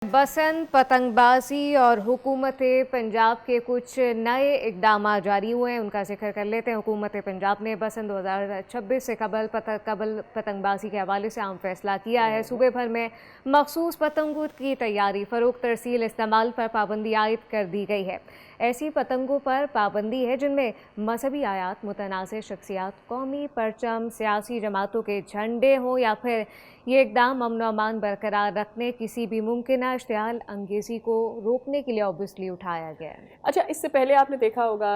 बसंत, पतंगबाजी और हुकूमत पंजाब के कुछ नए इकदाम जारी हुए हैं, उनका जिक्र कर लेते हैं। हुकूमत पंजाब ने बसंत 2026 से कबल पतंगबाजी के हवाले से अहम फैसला किया है। सूबे भर में मखसूस पतंगों की तैयारी, फ़रोख्त, तरसील, इस्तेमाल पर पाबंदी आयद कर दी गई है। ऐसी पतंगों पर पाबंदी है जिनमें मजहबी आयात, मुतनाज़ शख्सियात, कौमी परचम, सियासी जमातों के झंडे हों या फिर ये इकदाम अमन अमान बरकरार रखने, किसी भी मुमकिन इश्तिआल अंगेज़ी को रोकने के लिए ऑब्वियसली उठाया गया है। अच्छा, इससे पहले आपने देखा होगा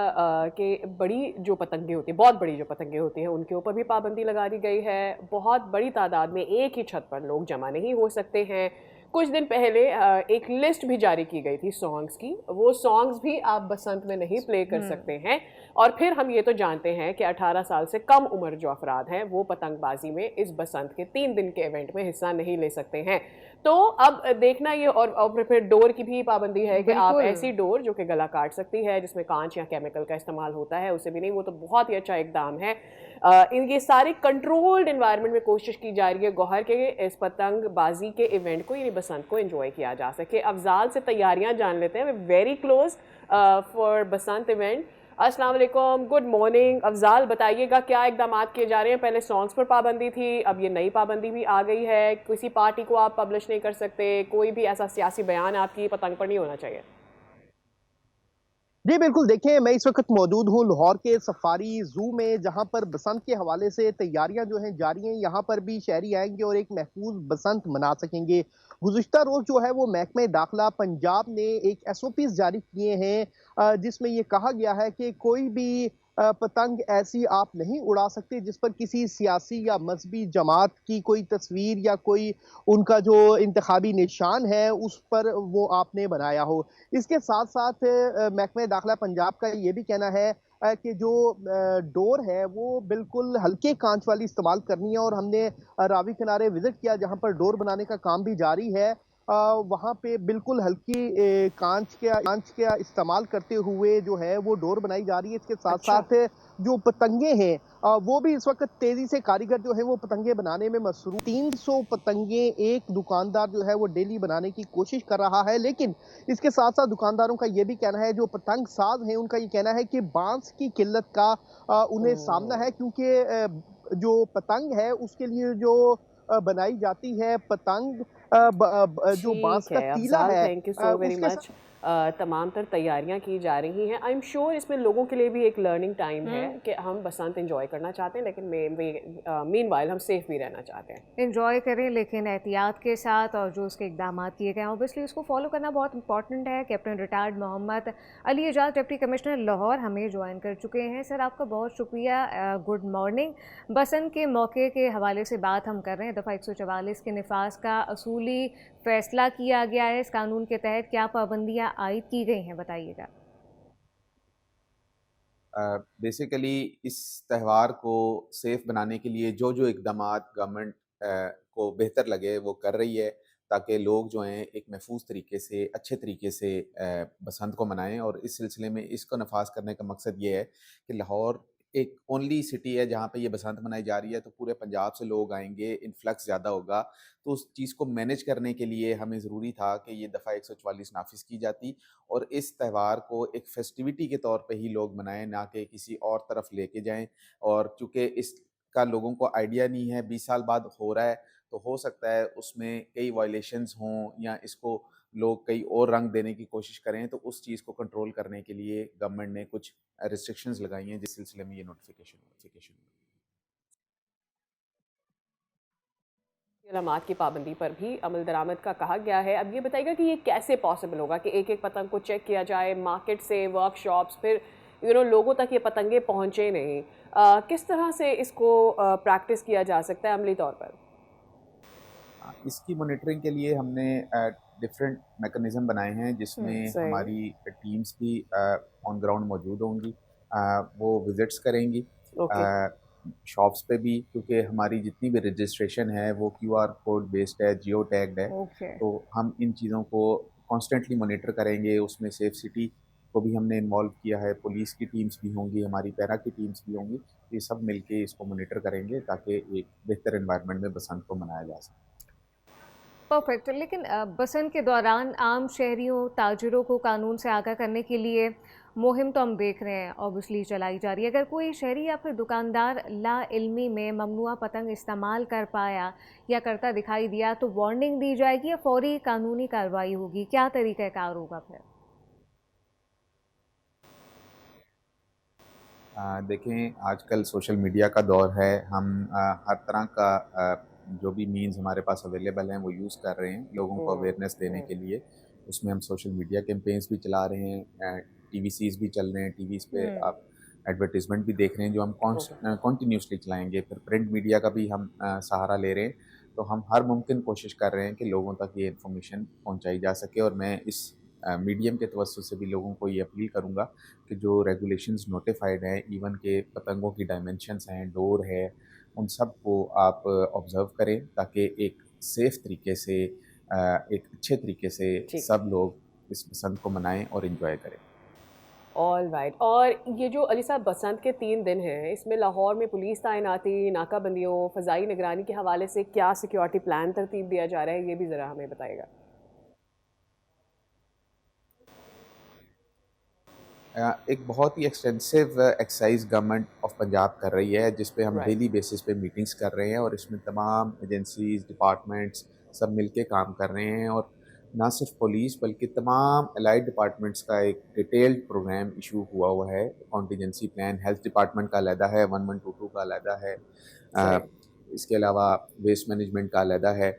कि बड़ी जो पतंगे होती हैं, बहुत बड़ी जो पतंगे होती हैं, उनके ऊपर भी पाबंदी लगा दी गई है। बहुत बड़ी तादाद में एक ही छत पर लोग जमा नहीं हो सकते हैं। कुछ दिन पहले एक लिस्ट भी जारी की गई थी सॉन्ग्स की। वो सॉन्ग्स भी आप बसंत में नहीं प्ले कर सकते हैं। और फिर हम ये तो जानते हैं कि 18 साल से कम उम्र जो अफराद हैं, वो पतंगबाजी में इस बसंत के 3 दिन के इवेंट में हिस्सा नहीं ले सकते हैं। तो अब देखना ये और फिर डोर की भी पाबंदी है कि आप बिल्कुल। ऐसी डोर जो कि गला काट सकती है, जिसमें कांच या केमिकल का इस्तेमाल होता है, उसे भी नहीं। वो तो बहुत ही अच्छा इकदाम है। इन ये सारी कंट्रोल्ड एनवायरनमेंट में कोशिश की जा रही है गौहर के इस पतंगबाजी के इवेंट को, यानी बसंत को एंजॉय किया जा सके। अफजाल से तैयारियां जान लेते हैं। Very close for Basant event. अस्सलाम वालेकुम, गुड मॉर्निंग। अफजाल, बताइएगा क्या इकदाम किए जा रहे हैं? पहले सॉन्ग्स पर पाबंदी थी, अब ये नई पाबंदी भी आ गई है। किसी पार्टी को आप पब्लिश नहीं कर सकते, कोई भी ऐसा सियासी बयान आपकी पतंग पर नहीं होना चाहिए। जी, बिल्कुल। देखिए, मैं इस वक़्त मौजूद हूँ लाहौर के सफारी ज़ू में, जहाँ पर बसंत के हवाले से तैयारियाँ जो हैं जारी हैं। यहाँ पर भी शहरी आएँगे और एक महफूज़ बसंत मना सकेंगे। गुज़िश्ता रोज़ जो है वो महकमे दाखिला पंजाब ने एक एसओपीज़ जारी किए हैं, जिसमें ये कहा गया है कि कोई भी पतंग ऐसी आप नहीं उड़ा सकते जिस पर किसी सियासी या मज़हबी जमात की कोई तस्वीर या कोई उनका जो इंतखाबी निशान है उस पर वो आपने बनाया हो। इसके साथ-साथ महकमे दाखिला पंजाब का ये भी कहना है कि जो डोर है वो बिल्कुल हल्के काँच वाली इस्तेमाल करनी है, और हमने रावी किनारे विज़िट किया जहाँ पर डोर बनाने का काम भी जारी है। वहाँ पे बिल्कुल हल्की काँच का इस्तेमाल करते हुए जो है वो डोर बनाई जा रही है। इसके अच्छा। साथ-साथ जो पतंगे हैं, वो भी इस वक़्त तेज़ी से कारीगर जो हैं वो पतंगे बनाने में मसरूफ़। 300 पतंगे एक दुकानदार जो है वो डेली बनाने की कोशिश कर रहा है, लेकिन इसके साथ-साथ दुकानदारों का ये भी कहना है, जो पतंग साज़ हैं, उनका ये कहना है कि बाँस की किल्लत का उन्हें सामना है, क्योंकि जो पतंग है उसके लिए जो बनाई जाती है पतंग, जो बाँस ठीक का है तीला अफ़ज़ाल, है, थैंक यू सो वेरी उसके मच। तमाम तर तैयारियां की जा रही हैं। आई एम श्योर इसमें लोगों के लिए भी एक लर्निंग टाइम है हुँ। कि हम बसंत एंजॉय करना चाहते हैं, लेकिन मीनवाइल हम सेफ भी रहना चाहते हैं। एन्जॉय करें लेकिन एहतियात के साथ, और जो उसके इकदाम किए गए हैं ऑब्वियसली उसको फॉलो करना बहुत इंपॉर्टेंट है। Captain retired Mohammad Ali Ejaz, deputy commissioner Lahore, हमें ज्वाइन कर चुके हैं। सर, आपका बहुत शुक्रिया। Good morning. बसंत के मौके के हवाले से बात हम कर रहे हैं। दफ़ा 144 के निफाज का असूली फैसला किया गया है। इस कानून के तहत क्या पाबंदियाँ आयद की गई हैं, बताइएगा। बेसिकली इस त्यौहार को सेफ बनाने के लिए जो इकदामात गवर्नमेंट को बेहतर लगे वो कर रही है, ताकि लोग जो हैं एक महफूज तरीके से, अच्छे तरीके से बसंत को मनाएं। और इस सिलसिले में इसको नफाज करने का मकसद ये है कि लाहौर एक ओनली सिटी है जहाँ पे ये बसंत मनाई जा रही है, तो पूरे पंजाब से लोग आएंगे, इन्फ्लक्स ज़्यादा होगा। तो उस चीज़ को मैनेज करने के लिए हमें ज़रूरी था कि ये दफ़ा 144 नाफिज की जाती और इस त्यौहार को एक फेस्टिविटी के तौर पे ही लोग मनाएं, ना कि किसी और तरफ लेके जाएं। और चूँकि इसका लोगों को आइडिया नहीं है, 20 साल बाद हो रहा है, तो हो सकता है उसमें कई वायलेशंस हों या इसको लोग कई और रंग देने की कोशिश करें। तो उस चीज़ को कंट्रोल करने के लिए गवर्नमेंट ने कुछ रिस्ट्रिक्शंस लगाई हैं, जिस सिलसिले में ये नोटिफिकेशन। अलामात की पाबंदी पर भी अमल दरामद का कहा गया है। अब ये बताइएगा कि ये कैसे पॉसिबल होगा कि एक एक पतंग को चेक किया जाए मार्केट से, वर्कशॉप्स, फिर लोगों तक ये पतंगे पहुंचे नहीं। किस तरह से इसको प्रैक्टिस किया जा सकता है अमली तौर पर? इसकी मॉनिटरिंग के लिए हमने डिफरेंट मैकेनिज्म बनाए हैं, जिसमें सही। हमारी टीम्स भी ऑन ग्राउंड मौजूद होंगी। वो विजिट्स करेंगी ओके। शॉप्स पे भी, क्योंकि हमारी जितनी भी रजिस्ट्रेशन है वो क्यूआर कोड बेस्ड है, जियो टैग्ड है। ओके। तो हम इन चीज़ों को कॉन्स्टेंटली मॉनिटर करेंगे। उसमें सेफ सिटी को भी हमने इन्वॉल्व किया है, पुलिस की टीम्स भी होंगी, हमारी पैरा की टीम्स भी होंगी। ये सब मिलके इसको मॉनिटर करेंगे ताकि एक बेहतर एनवायरनमेंट में बसंत को मनाया जा सके। परफेक्ट। लेकिन बसंत के दौरान आम शहरियों, ताजिरों को कानून से आगाह करने के लिए मुहिम तो हम देख रहे हैं ऑब्वियसली चलाई जा रही है। अगर कोई शहरी या फिर दुकानदार ला इल्मी में ममनुआ पतंग इस्तेमाल कर पाया या करता दिखाई दिया तो वार्निंग दी जाएगी या फौरी कानूनी कार्रवाई होगी? क्या तरीक़ाकार होगा फिर? देखें, आजकल सोशल मीडिया का दौर है। हम हर तरह का जो भी मीन्स हमारे पास अवेलेबल हैं वो यूज़ कर रहे हैं लोगों को अवेयरनेस देने के लिए। उसमें हम सोशल मीडिया कैंपेन्स भी चला रहे हैं, टीवीसीज़ भी चल रहे हैं, टीवीज़ पे आप एडवर्टाइजमेंट भी देख रहे हैं जो हम कॉन्टीन्यूसली चलाएंगे। फिर प्रिंट मीडिया का भी हम सहारा ले रहे हैं। तो हम हर मुमकिन कोशिश कर रहे हैं कि लोगों तक ये इन्फॉर्मेशन पहुंचाई जा सके। और मैं इस मीडियम के तवज्जुह से भी लोगों को ये अपील करूंगा कि जो रेगुलेशंस नोटिफाइड हैं, इवन के पतंगों की डायमेंशंस हैं, डोर है, उन सब को आप ऑब्ज़र्व करें ताकि एक सेफ़ तरीके से एक अच्छे तरीके से सब लोग इस बसंत को मनाएं और इन्जॉय करें। All right. और ये जो अली साहब बसंत के 3 दिन हैं, इसमें लाहौर में पुलिस तैनाती, नाकाबंदियों, फ़ज़ाई निगरानी के हवाले से क्या सिक्योरिटी प्लान तरतीब दिया जा रहा है, ये भी ज़रा हमें बताइएगा। एक बहुत ही extensive exercise government of Punjab कर रही है जिस पे हम डेली बेसिस पे मीटिंग्स कर रहे हैं और इसमें तमाम एजेंसीज, डिपार्टमेंट्स सब मिलके काम कर रहे हैं। और ना सिर्फ पुलिस बल्कि तमाम अलाइड डिपार्टमेंट्स का एक डिटेल्ड प्रोग्राम इशू हुआ है। कॉन्टीजेंसी प्लान हेल्थ डिपार्टमेंट का अलहदा है, 1122 का अलहदा है, इसके अलावा वेस्ट मैनेजमेंट का अलहदा है।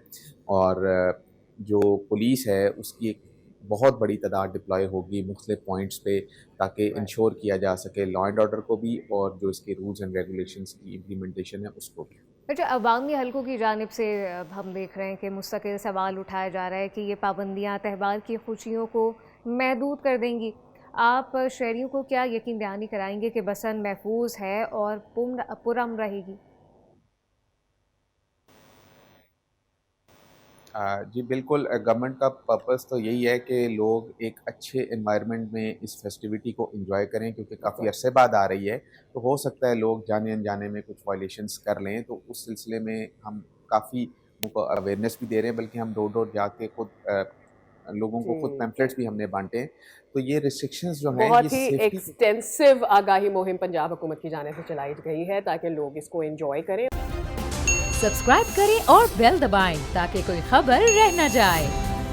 और जो पुलिस है उसकी एक बहुत बड़ी तादाद डिप्लॉय होगी मुख्तलिफ पॉइंट्स पे ताकि इंश्योर किया जा सके लॉ एंड ऑर्डर को भी और जो इसके रूल्स एंड रेगुलेशंस की इम्प्लीमेंटेशन है उसको भी। अच्छा, अवामी हलकों की जानिब से अब हम देख रहे हैं कि मुस्तकिल सवाल उठाया जा रहा है कि ये पाबंदियाँ त्यौहार की खुशियों को महदूद कर देंगी। आप शहरियों को क्या यकीन दहानी कराएंगे कि बसंत महफूज है और पुरअमन रहेगी? जी बिल्कुल, गवर्नमेंट का पर्पस तो यही है कि लोग एक अच्छे एनवायरनमेंट में इस फेस्टिविटी को एंजॉय करें क्योंकि काफ़ी अरसे बाद आ रही है। तो हो सकता है लोग जाने अनजाने में कुछ वायलेशंस कर लें, तो उस सिलसिले में हम काफ़ी उनको अवेयरनेस भी दे रहे हैं, बल्कि हम डोर डोर जाके खुद लोगों को खुद पैम्फलेट्स भी हमने बांटे हैं। तो ये रिस्ट्रिक्शंस जो हैं बहुत ही एक्सटेंसिव आगाही मुहिम पंजाब हुकूमत की जानिब से चलाई गई है ताकि लोग इसको एंजॉय करें। सब्सक्राइब करें और बेल दबाएं ताकि कोई खबर रह न जाए।